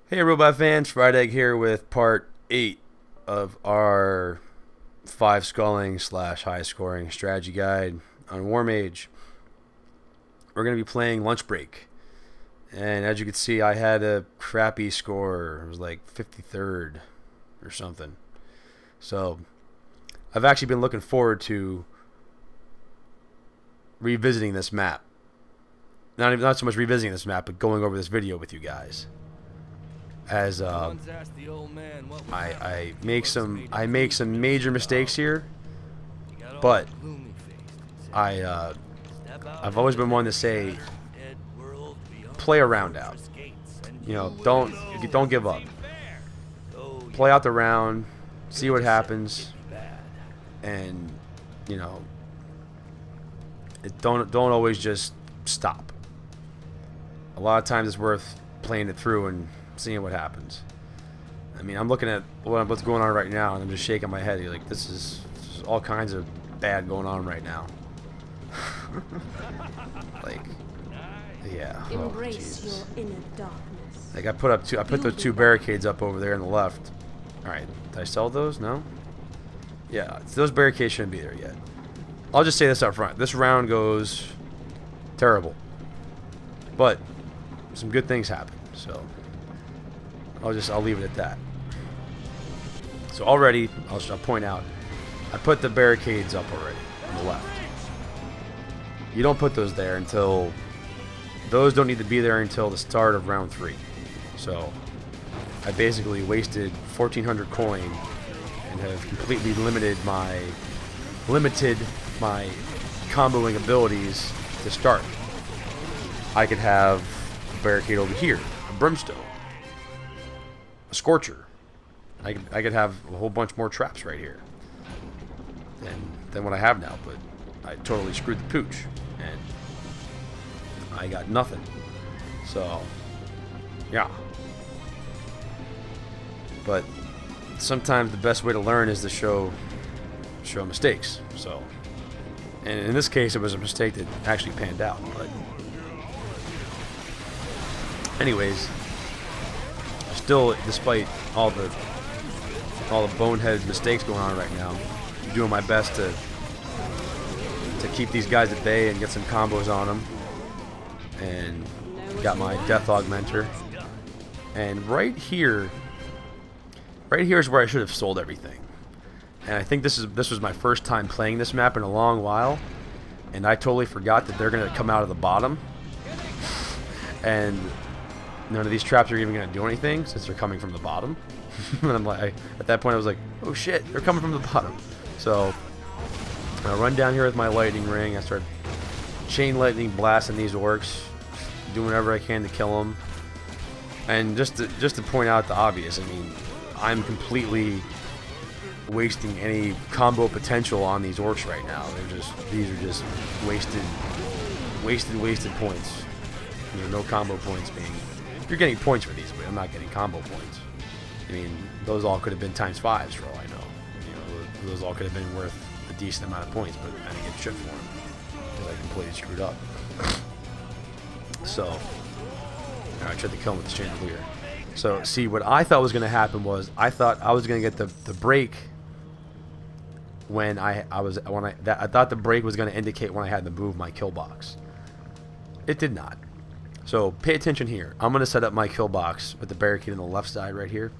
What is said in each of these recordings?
Hey Robot fans, Fryedegg here with part 8 of our 5 sculling slash high scoring strategy guide on Warmage. We're going to be playing Lunch Break, and as you can see I had a crappy score. It was like 53rd or something. So I've actually been looking forward to revisiting this map. Not so much revisiting this map, but going over this video with you guys. As I make some major mistakes here, but I've always been one to say play a round out. You know, don't give up. Play out the round, see what happens, and you know, don't always just stop. A lot of times it's worth playing it through and seeing what happens. I mean, I'm looking at what's going on right now, and I'm just shaking my head. You're like, this is all kinds of bad going on right now. Like, yeah. Embrace your inner darkness. Like I put those 2 barricades up over there on the left. All right, did I sell those? No. Yeah, those barricades shouldn't be there yet. I'll just say this up front: this round goes terrible, but some good things happen. So I'll leave it at that. So already, I'll point out, I put the barricades up already on the left. You don't put those there until, those don't need to be there until the start of round 3. So I basically wasted 1,400 coin and have completely limited my comboing abilities to start. I could have a barricade over here, a brimstone, a scorcher. I could have a whole bunch more traps right here than what I have now, but I totally screwed the pooch and I got nothing. So yeah, but sometimes the best way to learn is to show mistakes. So, and in this case it was a mistake that actually panned out. But anyways, still, despite all the boneheaded mistakes going on right now, I'm doing my best to keep these guys at bay and get some combos on them. And got my death augmenter. And right here is where I should have sold everything. And I think this was my first time playing this map in a long while, and I totally forgot that they're gonna come out of the bottom. And none of these traps are even going to do anything since they're coming from the bottom. And I'm like, at that point I was like, oh shit, they're coming from the bottom. So I run down here with my lightning ring. I start chain lightning blasting these orcs, doing whatever I can to kill them. And just to point out the obvious, I mean, I'm completely wasting any combo potential on these orcs right now. These are just wasted points. There are no combo points being. You're getting points for these, but I'm not getting combo points. I mean, those all could have been ×5s for all I know. You know, those all could have been worth a decent amount of points, but I didn't get shit for them because I completely screwed up. So I tried to kill him with the chandelier. So see, what I thought was going to happen was I thought I was going to get the break when I thought the break was going to indicate when I had to move my kill box. It did not. So pay attention here. I'm going to set up my kill box with the barricade on the left side right here.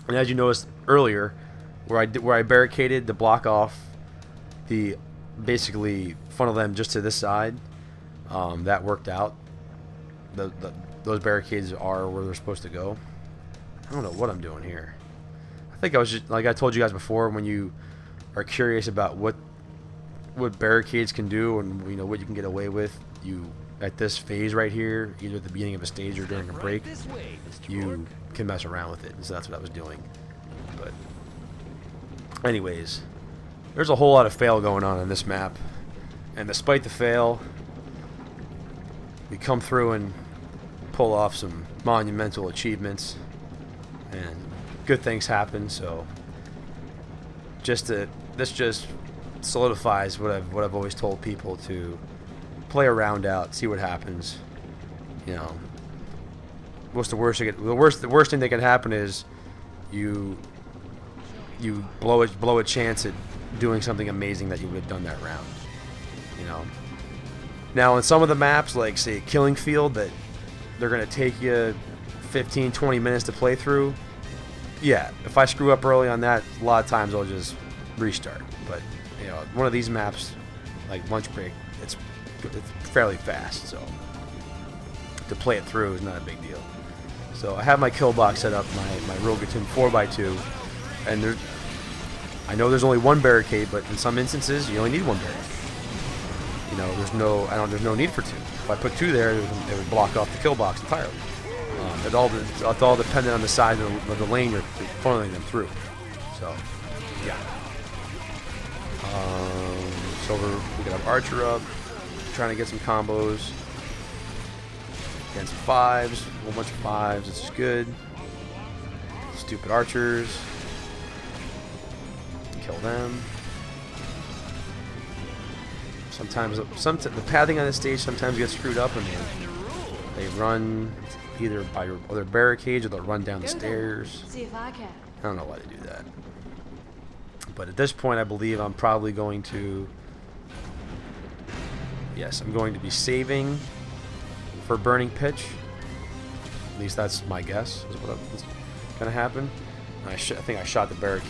And as you noticed earlier, where I barricaded to block off the, basically funnel them just to this side, that worked out. Those barricades are where they're supposed to go. I don't know what I'm doing here. I think I was just, like I told you guys before, when you are curious about what barricades can do and you know what you can get away with, you at this phase right here, either at the beginning of a stage or during a break, you can mess around with it. And so that's what I was doing. But anyways, there's a whole lot of fail going on this map, and despite the fail, we come through and pull off some monumental achievements, and good things happen. So this just solidifies what I've always told people, to play a round out, see what happens. You know, what's the worst? The worst thing that can happen is you blow a chance at doing something amazing that you would have done that round. You know. Now, on some of the maps, like say Killing Field, that they're gonna take you 15, 20 minutes to play through. Yeah, if I screw up early on that, a lot of times I'll just restart. But you know, one of these maps, like Lunch Break, it's fairly fast, so to play it through is not a big deal. So I have my kill box set up, my Rogatin 4x2, and I know there's only one barricade, but in some instances you only need one barricade. You know, there's no need for two. If I put two there, it would block off the kill box entirely. It's all dependent on the size of the lane you're funneling them through. So, yeah. So we got our Archer up, trying to get some combos. Getting some 5s, a whole bunch of 5s. This is good. Stupid archers. Kill them. Sometimes the pathing on this stage sometimes gets screwed up, and they run either by your other barricades or they'll run down the stairs. See if I can. I don't know why they do that. But at this point, I believe I'm probably going to. Yes, I'm going to be saving for Burning Pitch. At least that's my guess. Is what's going to happen. I think I shot the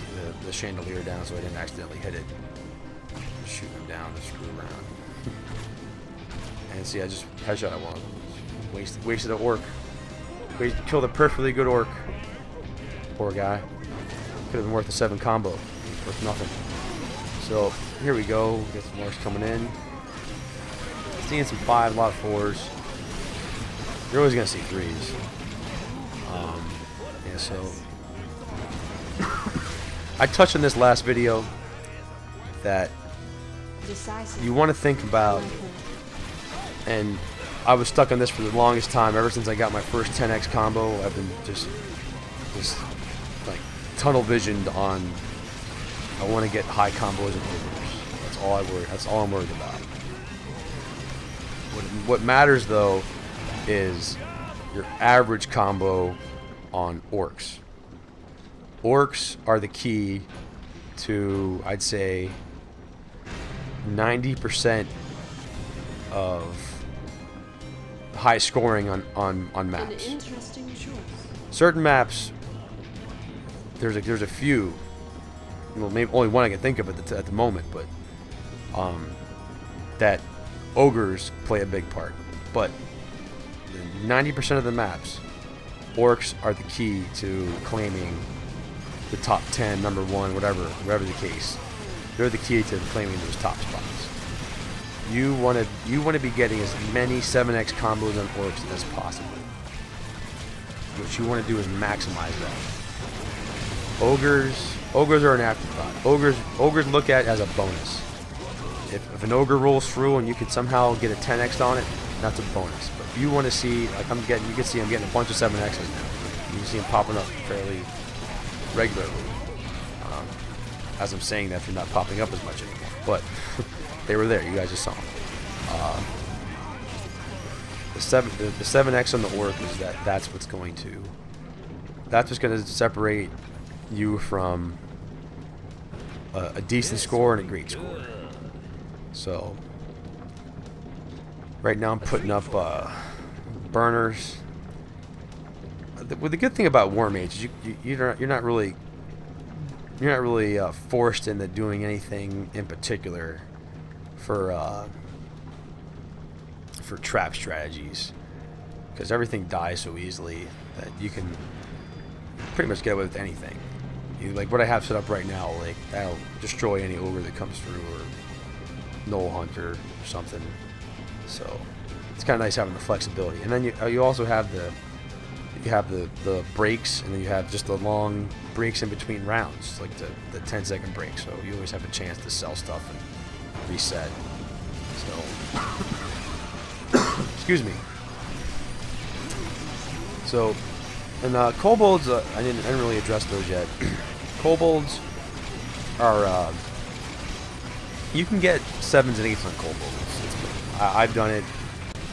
chandelier down, so I didn't accidentally hit it. Shoot him down to screw around. And see, I just headshot at one. Wasted an orc. Killed a perfectly good orc. Poor guy. Could have been worth a 7 combo. Worth nothing. So here we go. Get some orcs coming in. Seeing some 5, a lot of 4s. You're always gonna see 3s. Yeah. So I touched on this last video that you want to think about, and I was stuck on this for the longest time. Ever since I got my first 10x combo, I've been just like tunnel visioned on. I want to get high combos and overs. That's all I worry. That's all I'm worried about. What matters though is your average combo on orcs. Orcs are the key to, I'd say, 90% of high scoring on maps. An interesting choice. Certain maps, there's a few, well, maybe only one I can think of at the moment, but that ogres play a big part. But 90% of the maps, orcs are the key to claiming the top 10, number 1, whatever the case. They're the key to claiming those top spots. You want to be getting as many 7x combos on orcs as possible. What you want to do is maximize that. Ogres are an afterthought. Ogres look at it as a bonus. If an ogre rolls through and you can somehow get a 10x on it, that's a bonus. But if you want to see, like you can see I'm getting a bunch of 7x's now. You can see them popping up fairly regularly. As I'm saying that, they're not popping up as much anymore, but they were there. You guys just saw them. The 7x on the orc is that's what's going to separate you from a decent score and a great score. So right now I'm putting up burners. The good thing about Warmage is you're not really forced into doing anything in particular for trap strategies, because everything dies so easily that you can pretty much get away with anything. Like what I have set up right now, like that'll destroy any ogre that comes through, or Knoll Hunter or something. So it's kind of nice having the flexibility. And then you also have the breaks, and then you have just the long breaks in between rounds, like the 10-second break. So you always have a chance to sell stuff and reset. So excuse me. So and kobolds, I didn't really address those yet. Kobolds are you can get 7s and 8s on kobolds. I've done it.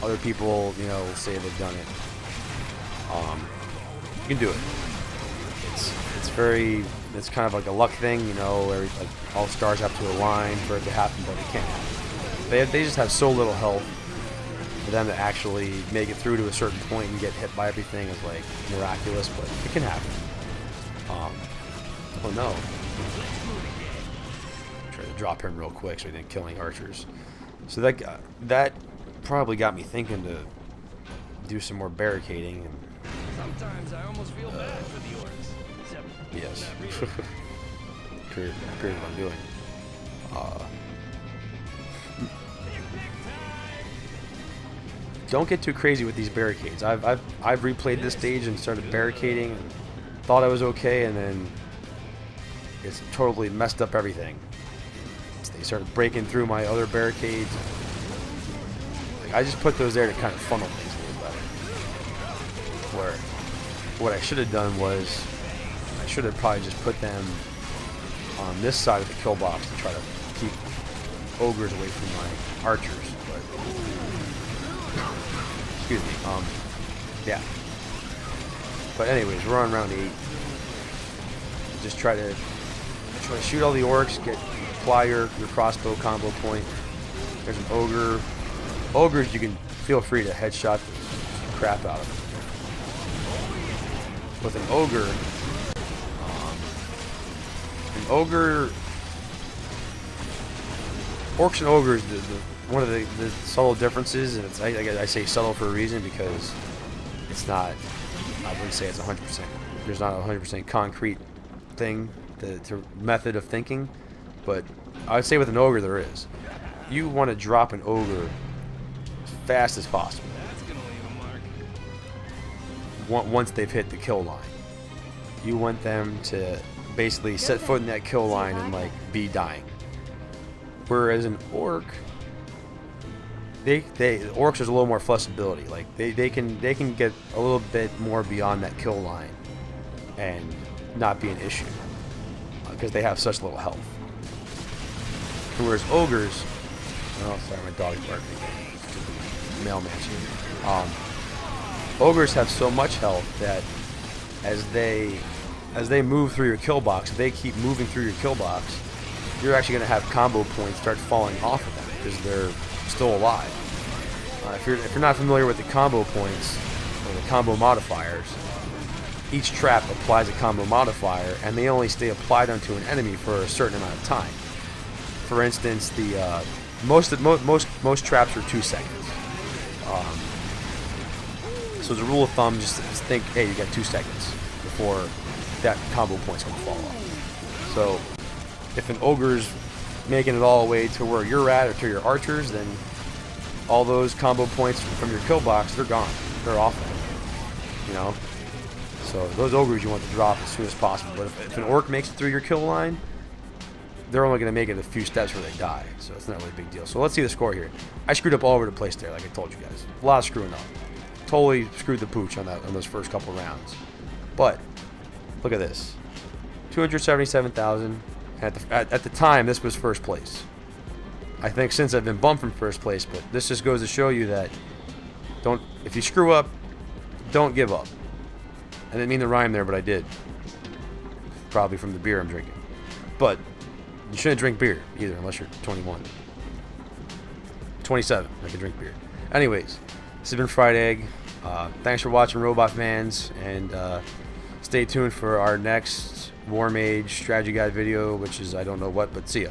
Other people, say they've done it. You can do it. It's kind of like a luck thing, you know, where like all stars have to align for it to happen, but it can't happen. They just have so little health. For them to actually make it through to a certain point and get hit by everything is like miraculous, but it can happen. Oh no. Try to drop him real quick so he didn't kill any archers. So that probably got me thinking to do some more barricading. And, sometimes I almost feel bad for the orcs. Except yes. Clear what I'm doing. Don't get too crazy with these barricades. I've replayed this stage and started barricading and thought I was okay, and then it's totally messed up everything. They started breaking through my other barricades. Like, I just put those there to kind of funnel things a little better. Where what I should have done was I should have probably just put them on this side of the kill box to try to keep ogres away from my archers. Excuse me. Yeah. But anyways, we're on round 8. Just try to shoot all the orcs. Apply your crossbow combo point. There's an ogre. Ogres, you can feel free to headshot the crap out of them. With an ogre, orcs and ogres, one of the subtle differences, and I say subtle for a reason because it's not, I wouldn't say it's 100%. There's not a 100% concrete thing, the method of thinking, but I would say with an ogre there is. You want to drop an ogre as fast as possible. that's gonna leave a mark. Once they've hit the kill line. You want them to basically set foot in that kill line and like be dying. Whereas an orc, orcs there's a little more flexibility. Like they can get a little bit more beyond that kill line and not be an issue because they have such little health. Whereas ogres, oh sorry, my dog's barking again. Mailman's here. Ogres have so much health that as they move through your kill box, if they keep moving through your kill box, you're actually going to have combo points start falling off of them because they're still alive. If you're not familiar with the combo points or the combo modifiers, each trap applies a combo modifier, and they only stay applied onto an enemy for a certain amount of time. For instance, the most traps are 2 seconds. So as a rule of thumb, just think, hey, you got 2 seconds before that combo point's going to fall off. So if an ogre's making it all the way to where you're at or to your archers, then all those combo points from your kill box, they're gone. They're off of it, you know? So those ogres you want to drop as soon as possible. But if an orc makes it through your kill line, they're only going to make it a few steps where they die. So it's not really a big deal. So let's see the score here. I screwed up all over the place there, like I told you guys. A lot of screwing up. Totally screwed the pooch on those first couple rounds. But look at this. 277,000. At the time, this was first place. I think since I've been bumped from first place, but this just goes to show you that if you screw up, don't give up. I didn't mean to rhyme there, but I did. Probably from the beer I'm drinking. But you shouldn't drink beer either unless you're 21. 27, I can drink beer. Anyways, this has been Fryedegg. Thanks for watching, Robot fans, and stay tuned for our next Warmage strategy guide video, which is I don't know what, but see ya.